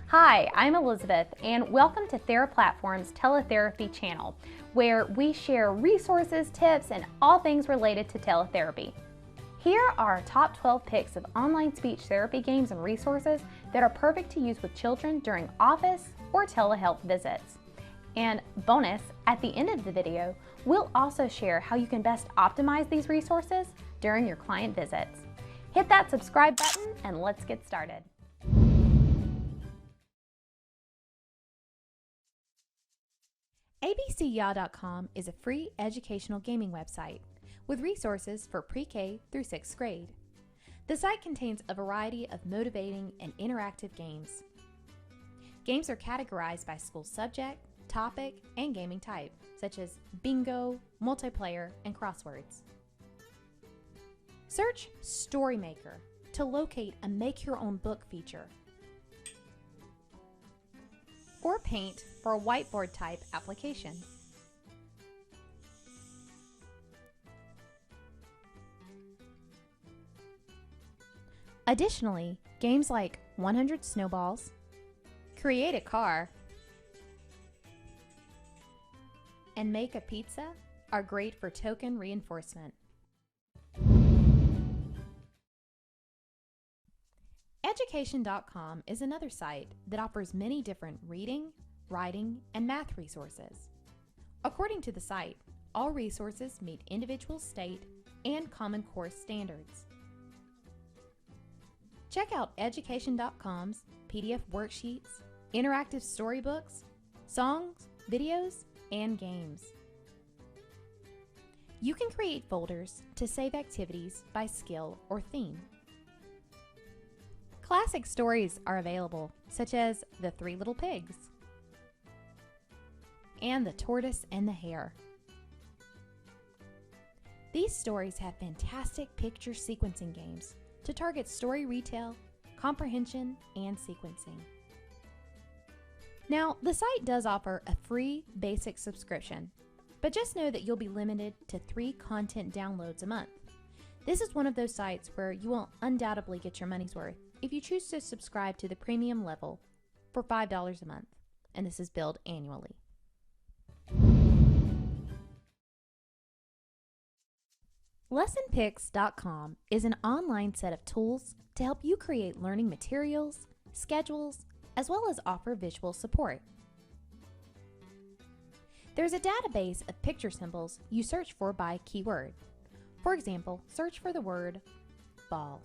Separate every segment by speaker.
Speaker 1: Hi, I'm Elizabeth, and welcome to TheraPlatform's teletherapy channel, where we share resources, tips, and all things related to teletherapy. Here are our top 12 picks of online speech therapy games and resources that are perfect to use with children during office or telehealth visits. And bonus, at the end of the video, we'll also share how you can best optimize these resources during your client visits. Hit that subscribe button and let's get started. ABCYaw.com is a free educational gaming website with resources for pre-K through 6th grade. The site contains a variety of motivating and interactive games. Games are categorized by school subject, topic, and gaming type, such as bingo, multiplayer, and crosswords. Search Storymaker to locate a make-your-own book feature, or Paint for a whiteboard type application. Additionally, games like 100 Snowballs, Create a Car, and Make a Pizza are great for token reinforcement. Education.com is another site that offers many different reading, writing, and math resources. According to the site, all resources meet individual state and Common Core standards. Check out Education.com's PDF worksheets, interactive storybooks, songs, videos, and games. You can create folders to save activities by skill or theme. Classic stories are available, such as The Three Little Pigs and The Tortoise and the Hare. These stories have fantastic picture sequencing games to target story retell, comprehension, and sequencing. Now, the site does offer a free basic subscription, but just know that you'll be limited to 3 content downloads a month. This is one of those sites where you will undoubtedly get your money's worth if you choose to subscribe to the premium level for $5 a month, and this is billed annually. Lessonpix.com is an online set of tools to help you create learning materials, schedules, as well as offer visual support. There's a database of picture symbols you search for by keyword. For example, search for the word ball.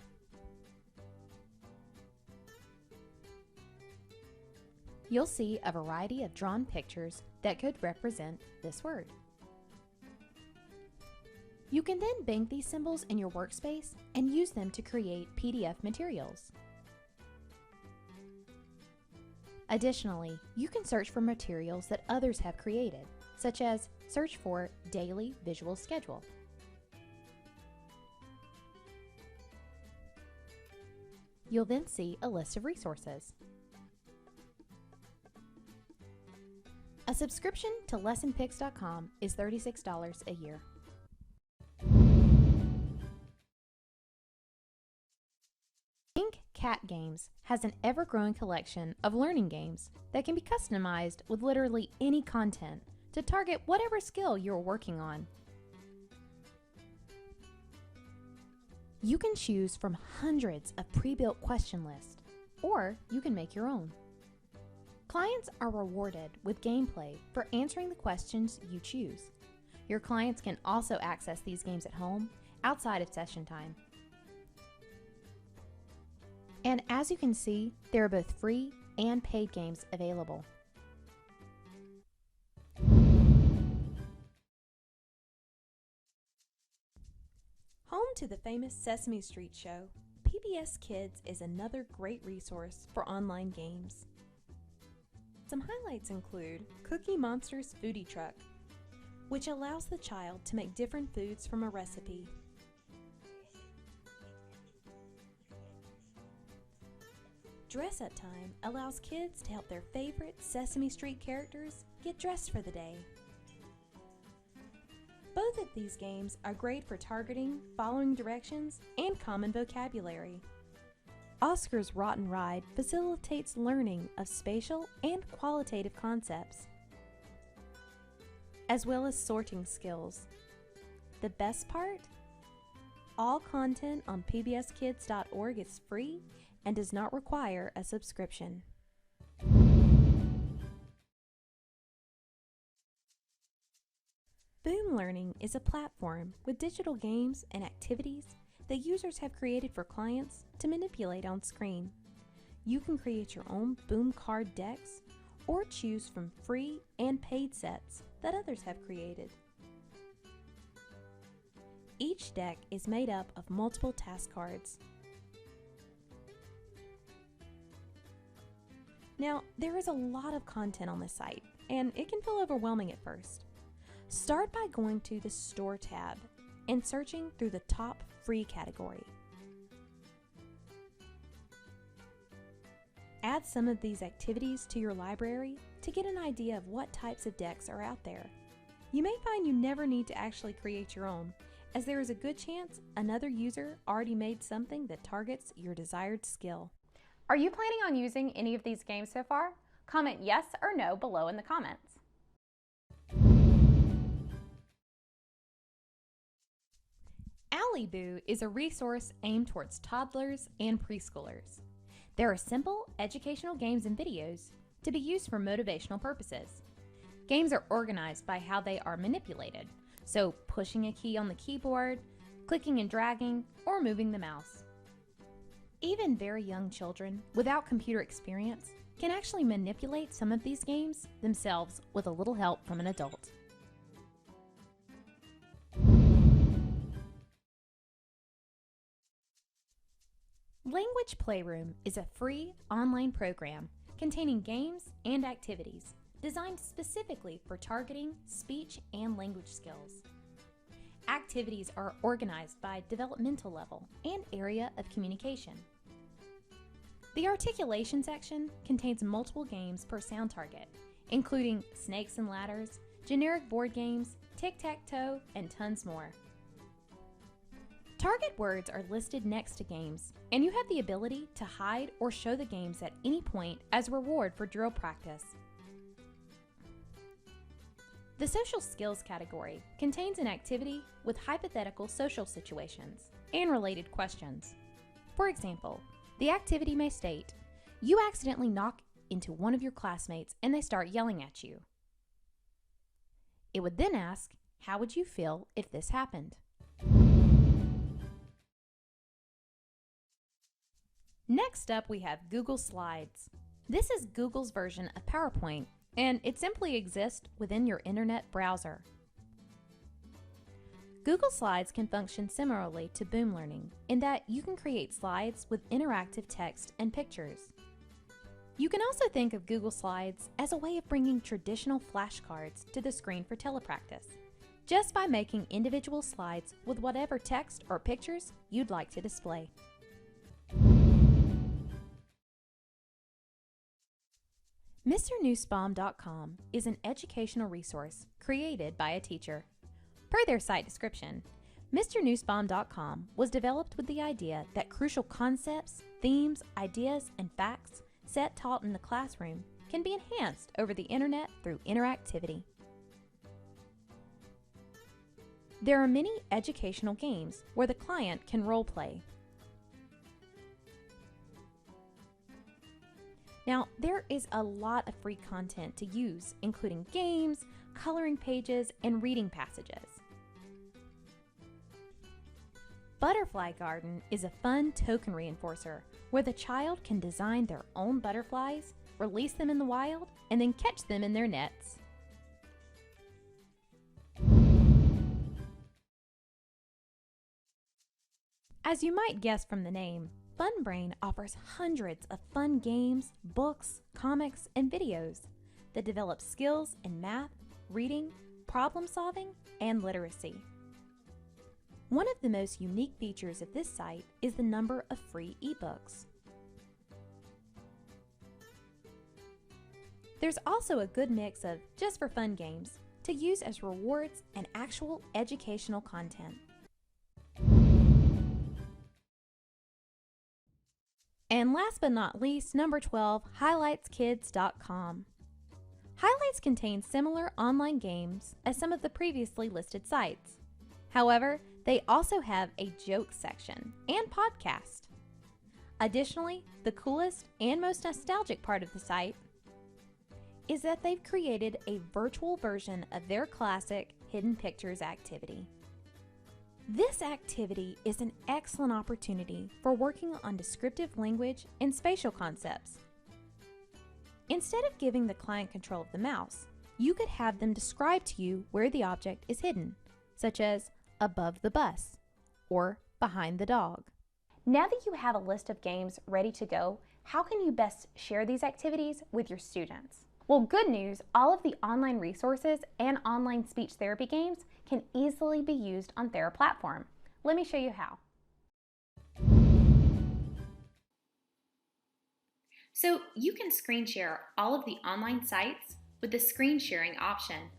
Speaker 1: You'll see a variety of drawn pictures that could represent this word. You can then bank these symbols in your workspace and use them to create PDF materials. Additionally, you can search for materials that others have created, such as search for daily visual schedule. You'll then see a list of resources. A subscription to Lessonpix.com is $36 a year. Think Cat Games has an ever-growing collection of learning games that can be customized with literally any content to target whatever skill you're working on. You can choose from hundreds of pre-built question lists, or you can make your own. Clients are rewarded with gameplay for answering the questions you choose. Your clients can also access these games at home, outside of session time. And as you can see, there are both free and paid games available. Home to the famous Sesame Street show, PBS Kids is another great resource for online games. Some highlights include Cookie Monster's Foodie Truck, which allows the child to make different foods from a recipe. Dress Up Time allows kids to help their favorite Sesame Street characters get dressed for the day. Both of these games are great for targeting, following directions, and common vocabulary.
Speaker 2: Oscar's Rotten Ride facilitates learning of spatial and qualitative concepts, as well as sorting skills. The best part? All content on pbskids.org is free and does not require a subscription. Boom Learning is a platform with digital games and activities that users have created for clients to manipulate on screen. You can create your own Boom card decks or choose from free and paid sets that others have created. Each deck is made up of multiple task cards. Now, there is a lot of content on this site, and it can feel overwhelming at first. Start by going to the Store tab and searching through the top free category. Add some of these activities to your library to get an idea of what types of decks are out there. You may find you never need to actually create your own, as there is a good chance another user already made something that targets your desired skill.
Speaker 1: Are you planning on using any of these games so far? Comment yes or no below in the comments.
Speaker 2: Allyboo is a resource aimed towards toddlers and preschoolers. There are simple educational games and videos to be used for motivational purposes. Games are organized by how they are manipulated, so pushing a key on the keyboard, clicking and dragging, or moving the mouse. Even very young children without computer experience can actually manipulate some of these games themselves with a little help from an adult. Language Playroom is a free online program containing games and activities designed specifically for targeting speech and language skills. Activities are organized by developmental level and area of communication. The articulation section contains multiple games per sound target, including snakes and ladders, generic board games, tic-tac-toe, and tons more. Target words are listed next to games, and you have the ability to hide or show the games at any point as a reward for drill practice. The social skills category contains an activity with hypothetical social situations and related questions. For example, the activity may state, you accidentally knock into one of your classmates and they start yelling at you. It would then ask, how would you feel if this happened? Next up, we have Google Slides. This is Google's version of PowerPoint, and it simply exists within your internet browser. Google Slides can function similarly to Boom Learning in that you can create slides with interactive text and pictures. You can also think of Google Slides as a way of bringing traditional flashcards to the screen for telepractice, just by making individual slides with whatever text or pictures you'd like to display. MrNoosebomb.com is an educational resource created by a teacher. Per their site description, MrNoosebomb.com was developed with the idea that crucial concepts, themes, ideas, and facts set taught in the classroom can be enhanced over the internet through interactivity. There are many educational games where the client can role play. Now, there is a lot of free content to use, including games, coloring pages, and reading passages. Butterfly Garden is a fun token reinforcer where the child can design their own butterflies, release them in the wild, and then catch them in their nets. As you might guess from the name, Funbrain offers hundreds of fun games, books, comics, and videos that develop skills in math, reading, problem solving, and literacy. One of the most unique features of this site is the number of free ebooks. There's also a good mix of just for fun games to use as rewards and actual educational content. And last but not least, number 12, highlightskids.com. Highlights contains similar online games as some of the previously listed sites. However, they also have a joke section and podcast. Additionally, the coolest and most nostalgic part of the site is that they've created a virtual version of their classic Hidden Pictures activity. This activity is an excellent opportunity for working on descriptive language and spatial concepts. Instead of giving the client control of the mouse, you could have them describe to you where the object is hidden, such as above the bus or behind the dog.
Speaker 1: Now that you have a list of games ready to go, how can you best share these activities with your students? Well, good news, all of the online resources and online speech therapy games can easily be used on TheraPlatform. Let me show you how. So you can screen share all of the online sites with the screen sharing option.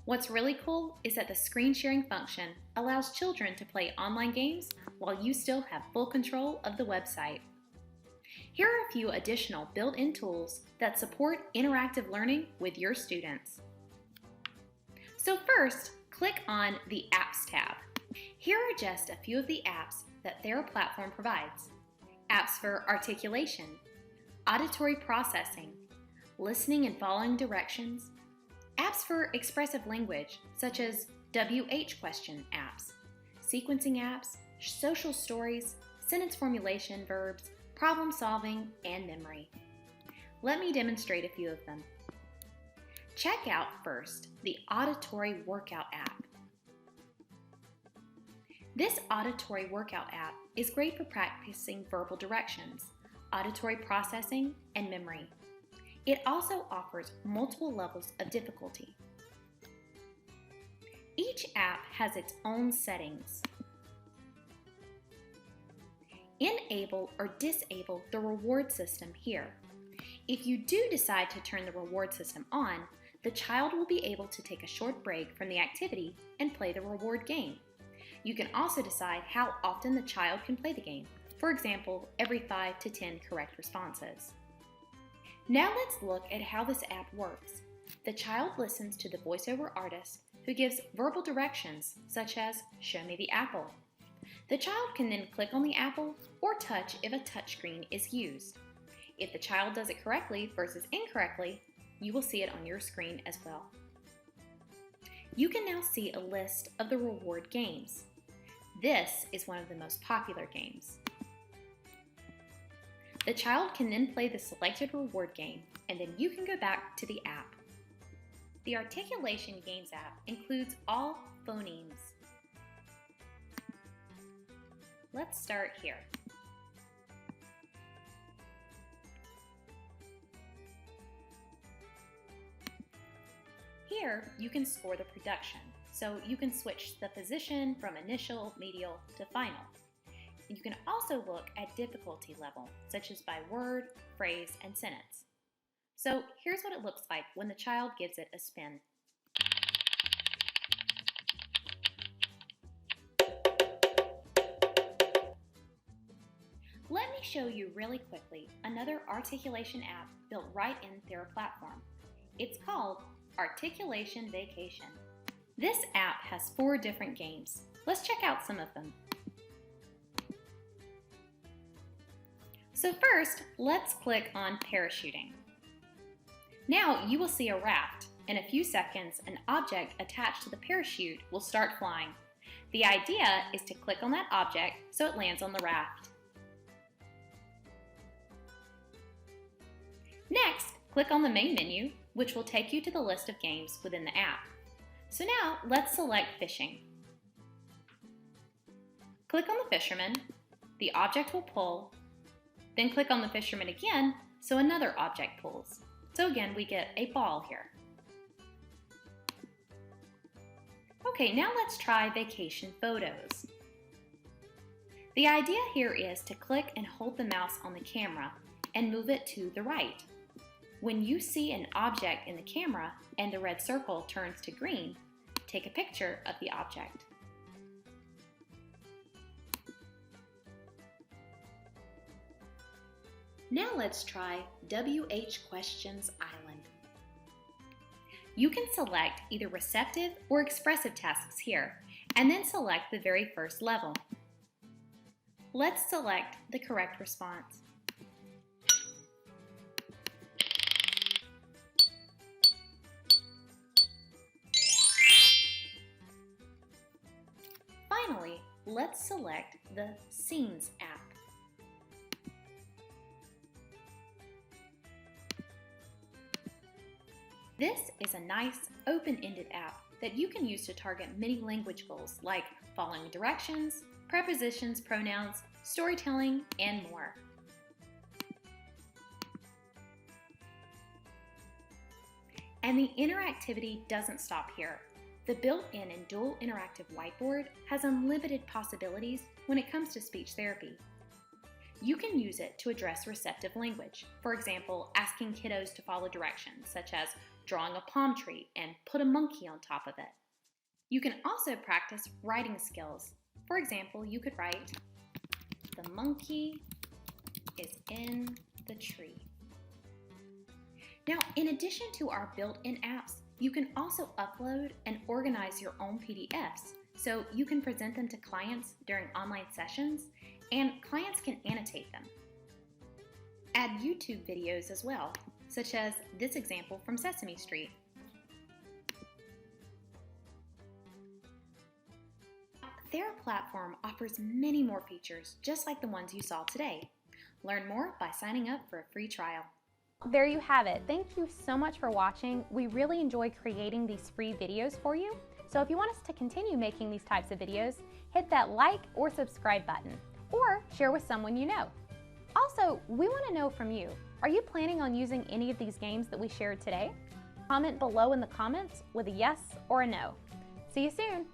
Speaker 1: What's really cool is that the screen sharing function allows children to play online games while you still have full control of the website. Here are a few additional built-in tools that support interactive learning with your students. So first, click on the Apps tab. Here are just a few of the apps that TheraPlatform provides. Apps for articulation, auditory processing, listening and following directions, apps for expressive language such as WH question apps, sequencing apps, social stories, sentence formulation verbs, problem solving, and memory. Let me demonstrate a few of them. Check out first the Auditory Workout app. This Auditory Workout app is great for practicing verbal directions, auditory processing, and memory. It also offers multiple levels of difficulty. Each app has its own settings. Enable or disable the reward system here. If you do decide to turn the reward system on, the child will be able to take a short break from the activity and play the reward game. You can also decide how often the child can play the game. For example, every 5 to 10 correct responses. Now let's look at how this app works. The child listens to the voiceover artist who gives verbal directions such as, "Show me the apple." The child can then click on the apple or touch if a touchscreen is used. If the child does it correctly versus incorrectly, you will see it on your screen as well. You can now see a list of the reward games. This is one of the most popular games. The child can then play the selected reward game, and then you can go back to the app. The Articulation Games app includes all phonemes. Let's start here. Here, you can score the production, so you can switch the position from initial, medial, to final. You can also look at difficulty level, such as by word, phrase, and sentence. So here's what it looks like when the child gives it a spin. Let me show you really quickly another articulation app built right in TheraPlatform. It's called Articulation Vacation. This app has 4 different games. Let's check out some of them. So first, let's click on parachuting. Now you will see a raft. In a few seconds, an object attached to the parachute will start flying. The idea is to click on that object so it lands on the raft. Next, click on the main menu, which will take you to the list of games within the app. So now, let's select fishing. Click on the fisherman, the object will pull, then click on the fisherman again, so another object pulls. So again, we get a ball here. Okay, now let's try vacation photos. The idea here is to click and hold the mouse on the camera and move it to the right. When you see an object in the camera and the red circle turns to green, take a picture of the object. Now let's try WH Questions Island. You can select either receptive or expressive tasks here, and then select the very first level. Let's select the correct response. Finally, let's select the Scenes app. This is a nice, open-ended app that you can use to target many language goals like following directions, prepositions, pronouns, storytelling, and more. And the interactivity doesn't stop here. The built-in and dual interactive whiteboard has unlimited possibilities when it comes to speech therapy. You can use it to address receptive language. For example, asking kiddos to follow directions, such as drawing a palm tree and put a monkey on top of it. You can also practice writing skills. For example, you could write, "The monkey is in the tree." Now, in addition to our built-in apps, you can also upload and organize your own PDFs, so you can present them to clients during online sessions, and clients can annotate them. Add YouTube videos as well, such as this example from Sesame Street. TheraPlatform offers many more features, just like the ones you saw today. Learn more by signing up for a free trial. There you have it. Thank you so much for watching. We really enjoy creating these free videos for you. So if you want us to continue making these types of videos, hit that like or subscribe button, or share with someone you know. Also, we want to know from you, are you planning on using any of these games that we shared today? Comment below in the comments with a yes or a no. See you soon.